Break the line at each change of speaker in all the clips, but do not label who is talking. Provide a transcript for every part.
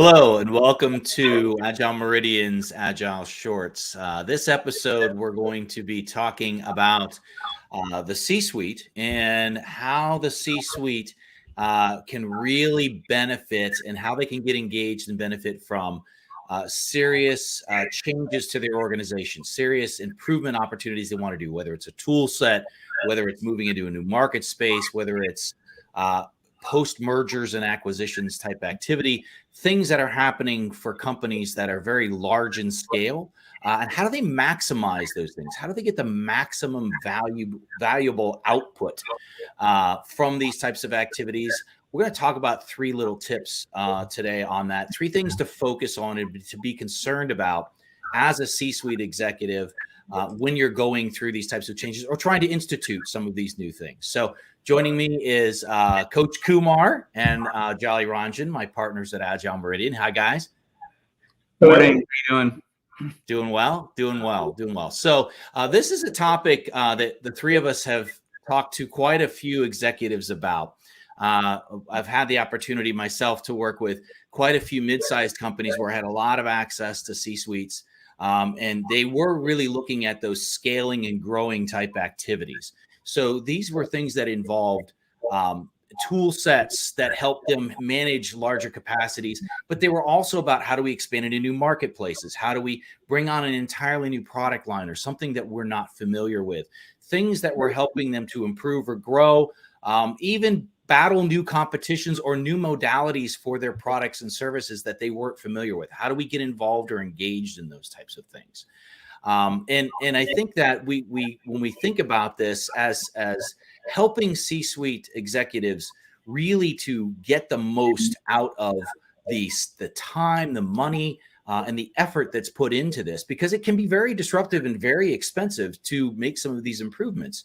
Hello and welcome to Agile Meridian's Agile Shorts. This episode, we're going to be talking about the C-suite and how the C-suite can really benefit and how they can get engaged and benefit from serious changes to their organization, serious improvement opportunities they want to do, whether it's a tool set, whether it's moving into a new market space, whether it's post mergers and acquisitions type activity, things that are happening for companies that are very large in scale, and how do they maximize those things? How do they get the maximum valuable output from these types of activities? We're going to talk about three little tips today on that, three things to focus on and to be concerned about as a C-suite executive when you're going through these types of changes or trying to institute some of these new things. So joining me is Coach Kumar and Jolly Ranjan, my partners at Agile Meridian. Hi, guys.
Good morning. How are you doing?
Doing well. So this is a topic that the three of us have talked to quite a few executives about. I've had the opportunity myself to work with quite a few mid-sized companies where I had a lot of access to C-suites, and they were really looking at those scaling and growing type activities. So these were things that involved tool sets that helped them manage larger capacities, but they were also about how do we expand into new marketplaces? How do we bring on an entirely new product line or something that we're not familiar with? Things that were helping them to improve or grow, even battle new competitions or new modalities for their products and services that they weren't familiar with. How do we get involved or engaged in those types of things? And I think that we when we think about this as helping C-suite executives really to get the most out of the time, the money, and the effort that's put into this, because it can be very disruptive and very expensive to make some of these improvements.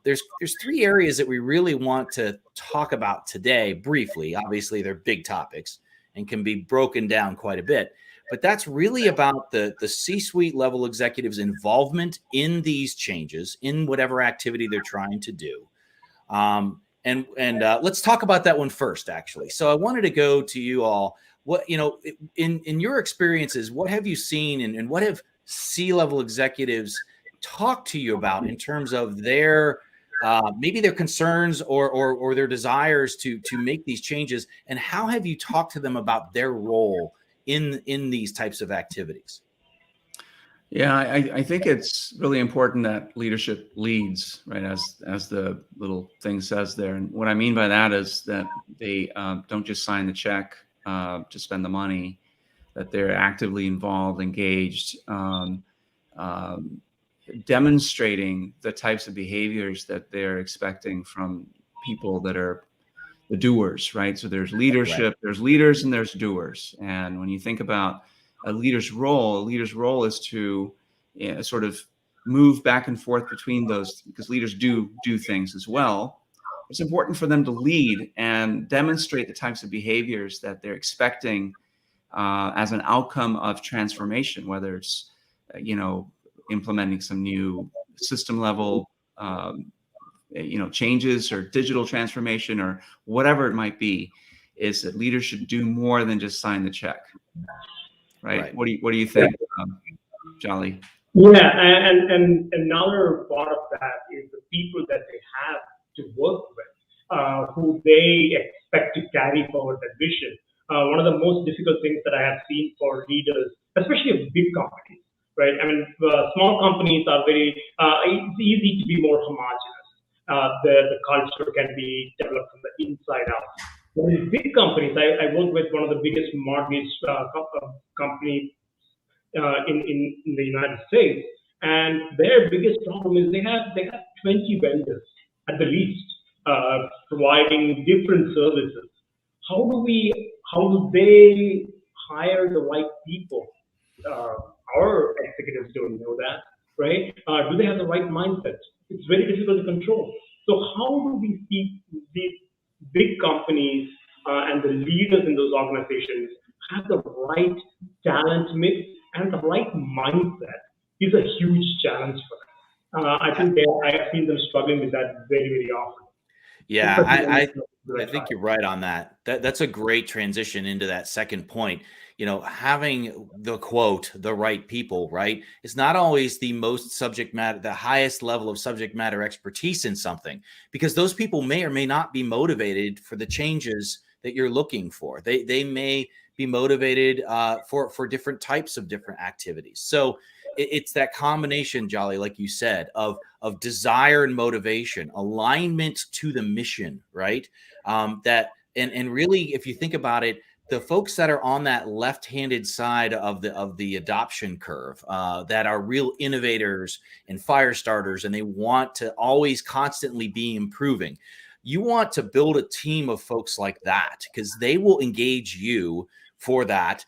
There's three areas that we really want to talk about today briefly. Obviously, they're big topics and can be broken down quite a bit. But that's really about the C-suite level executives' involvement in these changes, in whatever activity they're trying to do. And let's talk about that one first, actually. So I wanted to go to you all. What, in your experiences, what have you seen and what have C-level executives talked to you about in terms of their maybe their concerns or their desires to make these changes? And how have you talked to them about their role in these types of activities?
Yeah, I think it's really important that leadership leads, right? As the little thing says there. And what I mean by that is that they don't just sign the check to spend the money, that they're actively involved, engaged, demonstrating the types of behaviors that they're expecting from people that are the doers, right? So there's leadership, right. There's leaders, and there's doers. And when you think about a leader's role is to sort of move back and forth between those, because leaders do things as well. It's important for them to lead and demonstrate the types of behaviors that they're expecting as an outcome of transformation, whether it's, implementing some new system level changes or digital transformation or whatever it might be, is that leaders should do more than just sign the check. Right. What do you think, Jolly?
Yeah, and another part of that is the people that they have to work with, who they expect to carry forward that vision. One of the most difficult things that I have seen for leaders, especially of big companies, right? I mean, small companies are it's easy to be more homogenous. The culture can be developed from the inside out. But in big companies, I work with one of the biggest mortgage companies in the United States, and their biggest problem is they have 20 vendors at the least, providing different services. How do they hire the right people? Our executives don't know that, right? Do they have the right mindset? It's very difficult to control. So how do we see these big companies and the leaders in those organizations have the right talent mix and the right mindset is a huge challenge for them. I think I have seen them struggling with that very, very often.
Yeah,
especially when
I
it
I
comes to the
I
right
think
hire.
you're right on that. That's a great transition into that second point. Having the quote, the right people, right? It's not always the most subject matter, the highest level of subject matter expertise in something, because those people may or may not be motivated for the changes that you're looking for. They may be motivated for different types of different activities. So it's that combination, Jolly, like you said, of desire and motivation, alignment to the mission, right? That and really, if you think about it, the folks that are on that left-handed side of the adoption curve, that are real innovators and fire starters, and they want to always constantly be improving. You want to build a team of folks like that because they will engage you for that.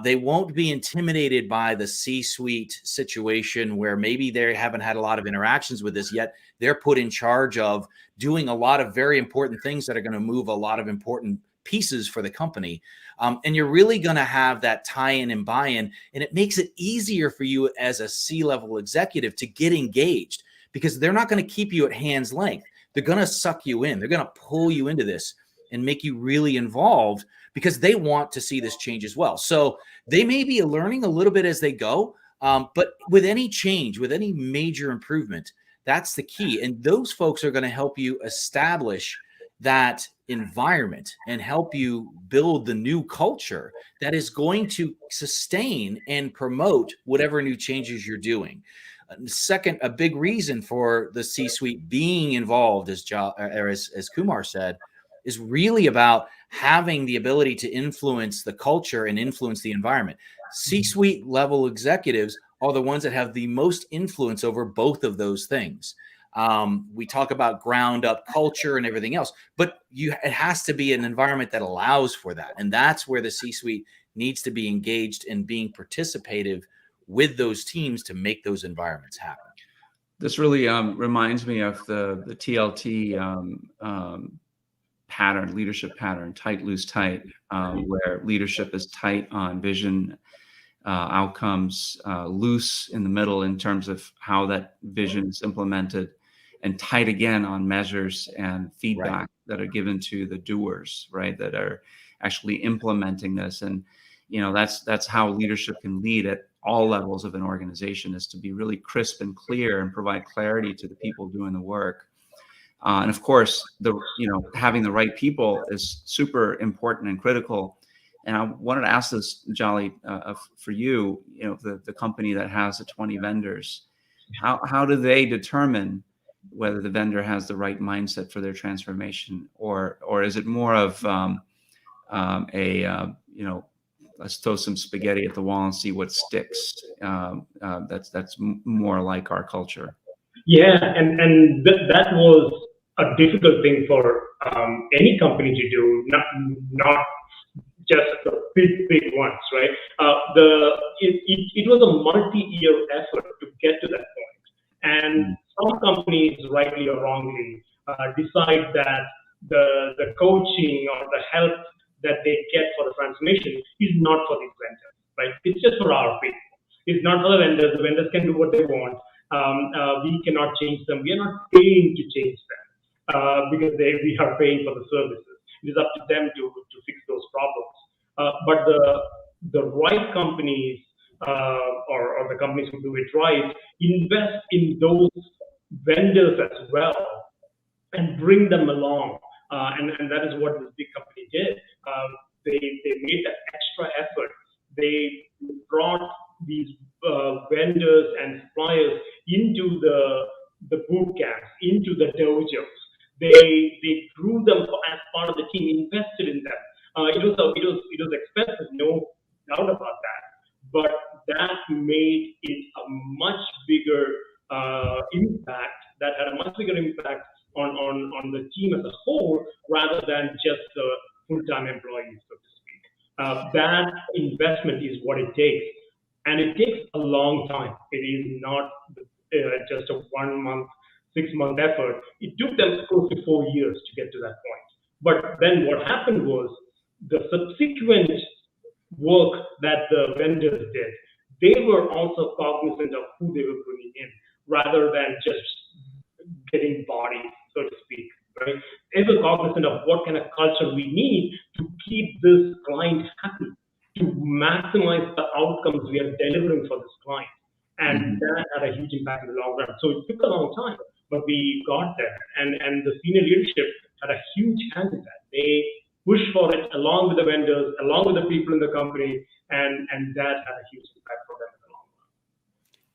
They won't be intimidated by the C-suite situation where maybe they haven't had a lot of interactions with this yet. They're put in charge of doing a lot of very important things that are going to move a lot of important pieces for the company. And you're really going to have that tie-in and buy-in, and it makes it easier for you as a C-level executive to get engaged because they're not going to keep you at hand's length. They're going to suck you in. They're going to pull you into this and make you really involved because they want to see this change as well. So they may be learning a little bit as they go, but with any change, with any major improvement, that's the key. And those folks are going to help you establish that environment and help you build the new culture that is going to sustain and promote whatever new changes you're doing. Second, a big reason for the C-suite being involved, as Kumar said, is really about having the ability to influence the culture and influence the environment. C-suite level executives are the ones that have the most influence over both of those things. We talk about ground up culture and everything else, but it has to be an environment that allows for that. And that's where the C-suite needs to be engaged in being participative with those teams to make those environments happen.
This really reminds me of the TLT pattern, leadership pattern, tight, loose, tight, where leadership is tight on vision, outcomes, loose in the middle in terms of how that vision is implemented, and tight again on measures and feedback that are given to the doers, right, that are actually implementing this. And that's how leadership can lead at all levels of an organization, is to be really crisp and clear and provide clarity to the people doing the work. And of course, having the right people is super important and critical. And I wanted to ask this, Jolly, for you, the company that has the 20 vendors, how do they determine whether the vendor has the right mindset for their transformation, or is it more of let's throw some spaghetti at the wall and see what sticks? That's more like our culture.
Yeah, and that was a difficult thing for any company to do, not just the big ones, right? It was a multi-year effort to get to that point, and some companies, rightly or wrongly, decide that the coaching or the help that they get for the transformation is not for these vendors, right? It's just for our people. It's not for the vendors. The vendors can do what they want. We cannot change them. We are not paying to change them because we are paying for the services. It is up to them to fix those problems. But the right companies or the companies who do it right invest in those vendors as well and bring them along. And that is what this big company did. They made that extra effort. They brought these vendors and suppliers into the boot camps, into the dojos. They grew them as part of the team, invested in them. It was expensive, no doubt about that. But that made it a much bigger impact. That had a much bigger impact on the team as a whole, rather than just the full-time employees, so to speak. That investment is what it takes, and it takes a long time. It is not just a 1 month, 6-month effort. It took them close to 4 years to get to that point. But then what happened was the subsequent work that the vendors did, they were also cognizant of who they were bringing in, rather than just getting bodies, so to speak, right? Ever cognizant of what kind of culture we need to keep this client happy, to maximize the outcomes we are delivering for this client. And that had a huge impact in the long run. So it took a long time, but we got there. And the senior leadership had a huge hand in that. They pushed for it along with the vendors, along with the people in the company, and that had a huge impact for them in the long run.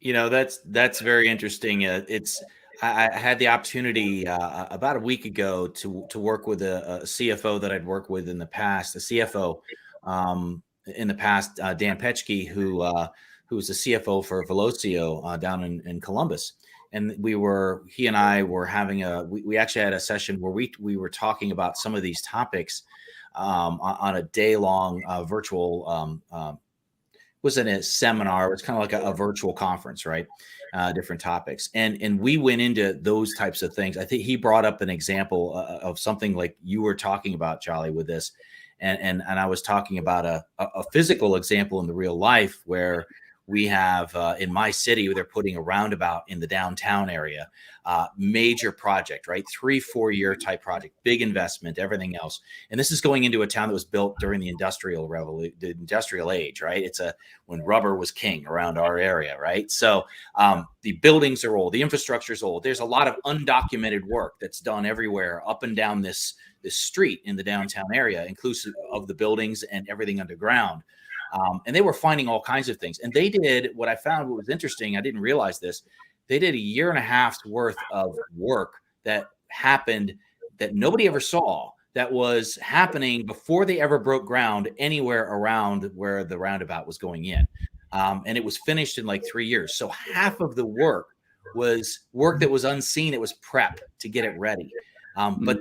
You know, that's very interesting. I had the opportunity about a week ago to work with a CFO that I'd worked with in the past. The CFO in the past, Dan Petchke, who was the CFO for Velocio down in Columbus, and he and I were having we actually had a session where we were talking about some of these topics on a day-long virtual. Wasn't a seminar. It was kind of like a virtual conference, right? Different topics. And we went into those types of things. I think he brought up an example of something like you were talking about, Jolly, with this. And I was talking about a physical example in the real life where we have in my city, they're putting a roundabout in the downtown area, major project, right? 3-4 year type project, big investment, everything else. And this is going into a town that was built during the industrial age, right? It's when rubber was king around our area, right? So the buildings are old, the infrastructure is old. There's a lot of undocumented work that's done everywhere up and down this street in the downtown area, inclusive of the buildings and everything underground. And they were finding all kinds of things. And they did what I found what was interesting. I didn't realize this. They did 1.5 years worth of work that happened that nobody ever saw, that was happening before they ever broke ground anywhere around where the roundabout was going in. And it was finished in like 3 years. So half of the work was work that was unseen. It was prep to get it ready. But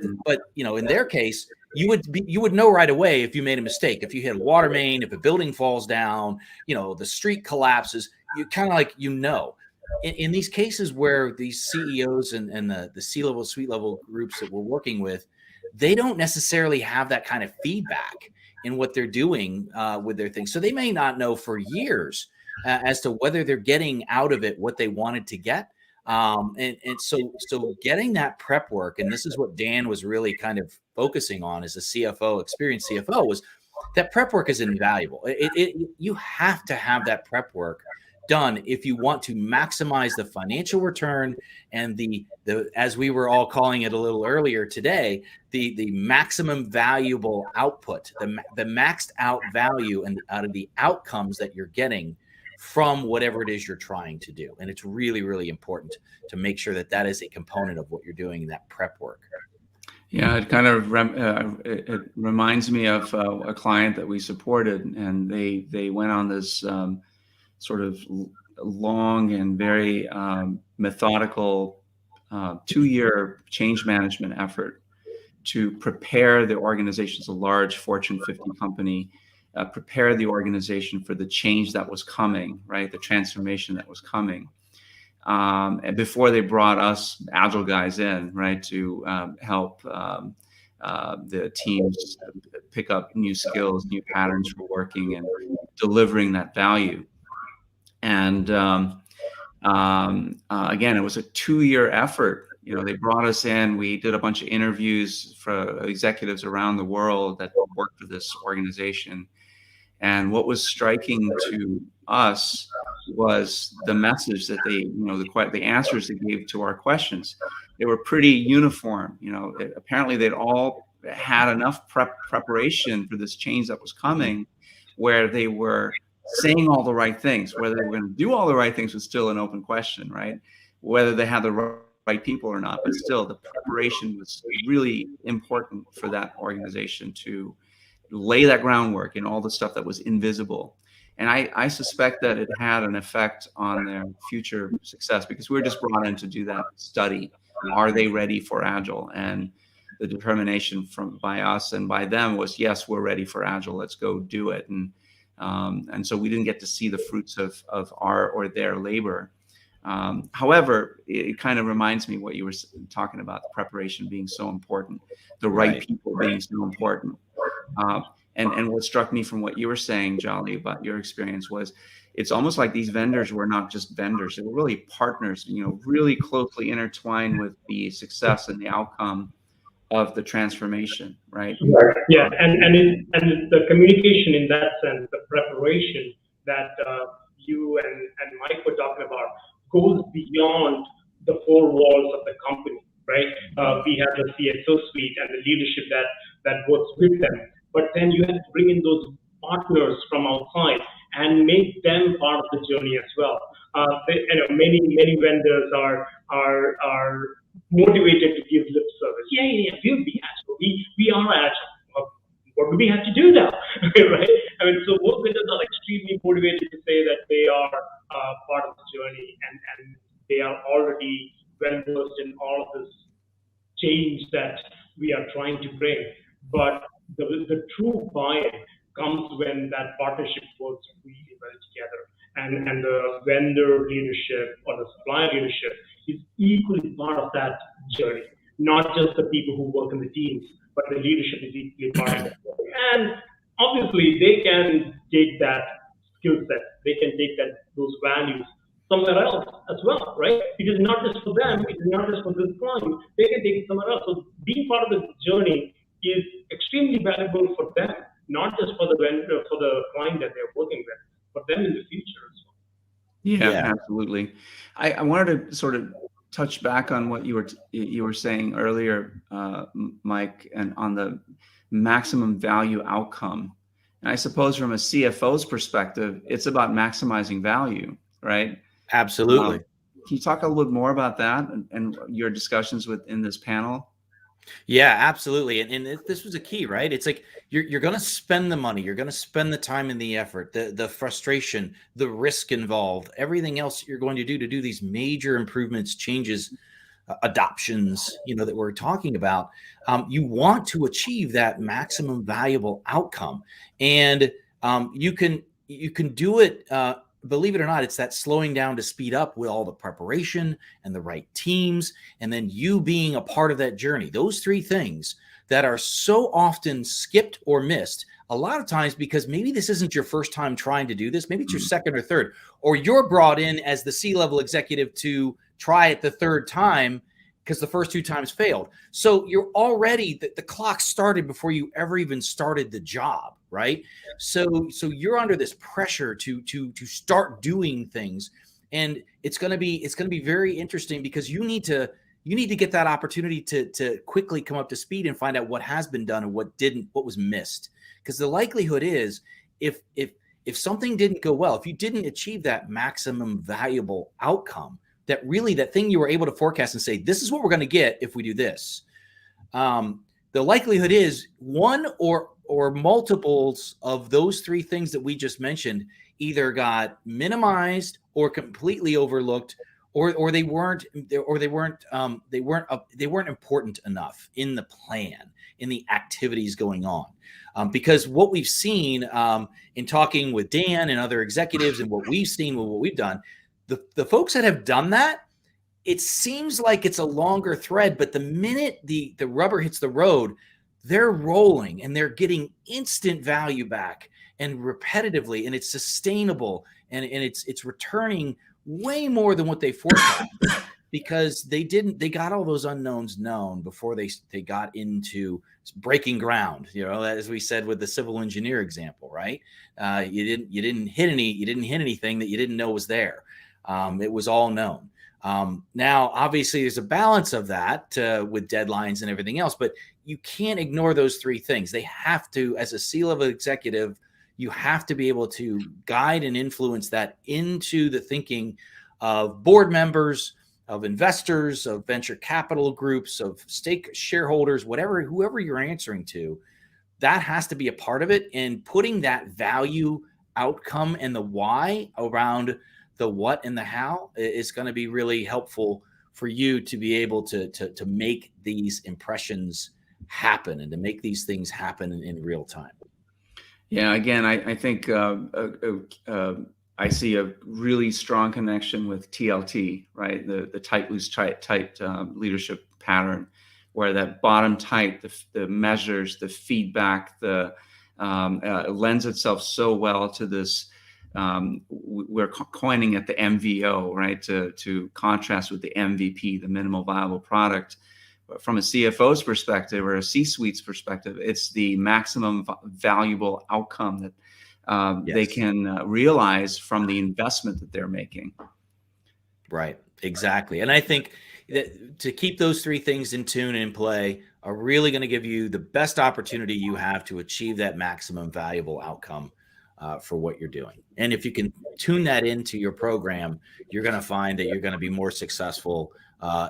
you know, in their case, you would know right away if you made a mistake, if you hit a water main, if a building falls down, you know, the street collapses, you kind of like, you know, in these cases where these CEOs and the C-level, suite level groups that we're working with, they don't necessarily have that kind of feedback in what they're doing with their things. So they may not know for years as to whether they're getting out of it what they wanted to get. So getting that prep work, and this is what Dan was really kind of focusing on as a CFO, experienced CFO, was that prep work is invaluable. You have to have that prep work done if you want to maximize the financial return and the as we were all calling it a little earlier today, the maximum valuable output, the maxed out value and out of the outcomes that you're getting from whatever it is you're trying to do. And it's really, really important to make sure that that is a component of what you're doing in that prep work.
Yeah, it kind of it reminds me of a client that we supported, and they went on this sort of long and very methodical 2-year change management effort to prepare the organization. It's a large Fortune 50 company. Prepare the organization for the change that was coming, right? The transformation that was coming. And before they brought us Agile guys in, right, to help the teams pick up new skills, new patterns for working and delivering that value. And again, it was a 2-year effort. You know, they brought us in. We did a bunch of interviews for executives around the world that worked for this organization. And what was striking to us was the message that they, you know, the answers they gave to our questions. They were pretty uniform. You know, apparently they'd all had enough preparation for this change that was coming, where they were saying all the right things. Whether they were going to do all the right things was still an open question, right? Whether they had the right people or not, but still the preparation was really important for that organization to lay that groundwork in all the stuff that was invisible. And I suspect that it had an effect on their future success, because we were just brought in to do that study. Are they ready for Agile? And the determination by us and by them was, yes, we're ready for Agile. Let's go do it. And so we didn't get to see the fruits of our or their labor. However, it kind of reminds me what you were talking about, the preparation being so important, the right people being so important. And what struck me from what you were saying, Jolly, about your experience was it's almost like these vendors were not just vendors. They were really partners, you know, really closely intertwined with the success and the outcome of the transformation, right?
Yeah, and the communication in that sense, the preparation that you and Mike were talking about goes beyond the four walls of the company, right? We have the CSO suite and the leadership that works with them, but then you have to bring in those partners from outside and make them part of the journey as well. Many vendors are motivated to give lip service. Yeah, we'll be agile. We are agile. What do we have to do now? Right? I mean, so most vendors are extremely motivated to say that they are part of the journey and they are already well versed in all of this change that we are trying to bring. But the true buy-in comes when that partnership works really well together. And the vendor leadership or the supplier leadership is equally part of that journey. Not just the people who work in the teams, but the leadership is equally part of that journey. And obviously, they can take that skill set, they can take those values somewhere else as well, right? It is not just for them, it is not just for this client, they can take it somewhere else. So being part of the journey is extremely valuable for them, not just for the vendor, for the client that they're working with, but them in the future as well.
Yeah. Absolutely. I wanted to sort of touch back on what you were saying earlier, Mike, and on the maximum value outcome. And I suppose from a CFO's perspective, it's about maximizing value, right?
Absolutely.
Can you talk a little bit more about that and your discussions within this panel?
Yeah, absolutely. And this was a key, right? It's like you're going to spend the money, you're going to spend the time and the effort, the frustration, the risk involved, everything else you're going to do these major improvements, changes, adoptions, that we're talking about. You want to achieve that maximum valuable outcome, and you can do it. Believe it or not, it's that slowing down to speed up with all the preparation and the right teams, and then you being a part of that journey. Those three things that are so often skipped or missed, a lot of times because maybe this isn't your first time trying to do this. Maybe it's your second or third, or you're brought in as the C-level executive to try it the third time because the first two times failed. So you're already, the clock started before you ever even started the job, right? So you're under this pressure to start doing things, and it's going to be very interesting because you need to get that opportunity to quickly come up to speed and find out what has been done and what was missed. Because the likelihood is if something didn't go well, if you didn't achieve that maximum valuable outcome, that thing you were able to forecast and say, this is what we're going to get if we do this. The likelihood is one or multiples of those three things that we just mentioned either got minimized or completely overlooked, or they weren't important enough in the plan, in the activities going on. Because what we've seen in talking with Dan and other executives, and what we've seen with what we've done, the folks that have done that, it seems like it's a longer thread, but the minute the rubber hits the road, they're rolling and they're getting instant value back and repetitively, and it's sustainable, and it's returning way more than what they forecast because they got all those unknowns known before they got into breaking ground. As we said with the civil engineer example, right? You didn't hit anything that you didn't know was there. It was all known. Now, obviously, there's a balance of that with deadlines and everything else, but you can't ignore those three things. They have to, as a C-level executive, you have to be able to guide and influence that into the thinking of board members, of investors, of venture capital groups, of shareholders, whoever you're answering to. That has to be a part of it, and putting that value outcome and the why around the what and the how is going to be really helpful for you to be able to make these impressions happen and to make these things happen in real time.
Yeah, again, I think I see a really strong connection with TLT, right? The tight, loose, tight leadership pattern, where that bottom tight, the measures, the feedback, lends itself so well to this. We're coining it the MVO, right? To contrast with the MVP, the minimal viable product, from a CFO's perspective or a C-suite's perspective, it's the maximum valuable outcome that they can realize from the investment that they're making.
Right, exactly. And I think that to keep those three things in tune and in play are really going to give you the best opportunity you have to achieve that maximum valuable outcome for what you're doing. And if you can tune that into your program, you're going to find that you're going to be more successful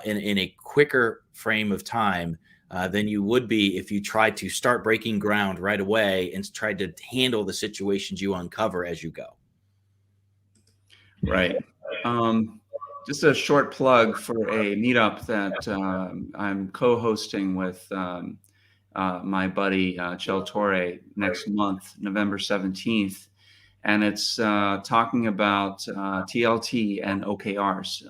in a quicker frame of time than you would be if you tried to start breaking ground right away and tried to handle the situations you uncover as you go.
Right. Just a short plug for a meetup that I'm co-hosting with my buddy Chel Torre next month, November 17th. And it's talking about TLT and OKRs,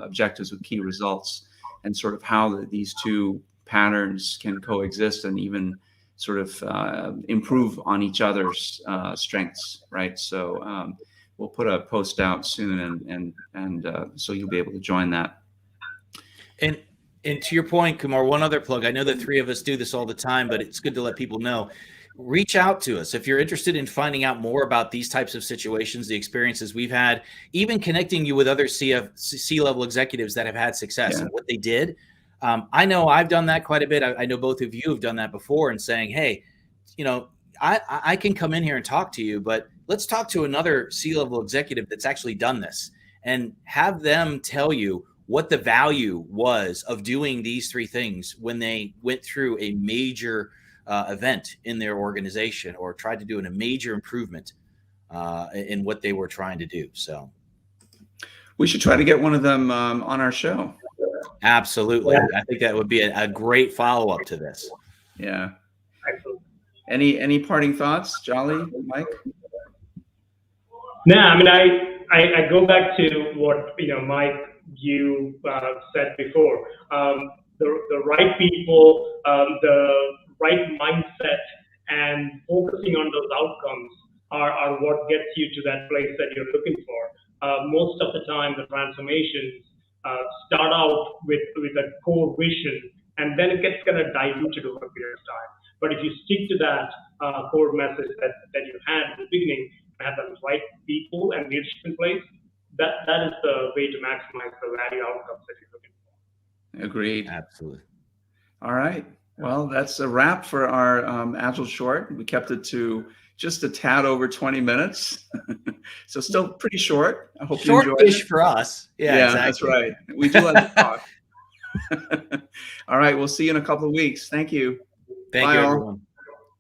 objectives with key results, and sort of how these two patterns can coexist and even sort of improve on each other's strengths, right? So we'll put a post out soon, and so you'll be able to join that.
And to your point, Kumar, one other plug. I know the three of us do this all the time, but it's good to let people know. Reach out to us if you're interested in finding out more about these types of situations, the experiences we've had, even connecting you with other C-level executives that have had success and what they did. I know I've done that quite a bit. I know both of you have done that before, and saying, hey, you know, I can come in here and talk to you, but let's talk to another C-level executive that's actually done this and have them tell you what the value was of doing these three things when they went through a major event in their organization or tried to do a major improvement in what they were trying to do. So
we should try to get one of them on our show.
Absolutely. I think that would be a great follow-up to this.
Yeah. Any parting thoughts, Jolly, Mike?
No, I mean, I go back to what, Mike, you said before. The right people, the right mindset, and focusing on those outcomes are what gets you to that place that you're looking for. Most of the time, the transformations start out with a core vision, and then it gets kind of diluted over a period of time. But if you stick to that core message that you had at the beginning, have the right people and leadership in place, that is the way to maximize the value outcomes that you're looking for.
Agreed.
Absolutely.
All right. Well, that's a wrap for our Agile Short. We kept it to just a tad over 20 minutes. So still pretty short. I hope you enjoyed it.
Short-ish for us. Yeah, exactly.
That's right. We do like to talk. All right. We'll see you in a couple of weeks. Thank you.
Thank you, everyone.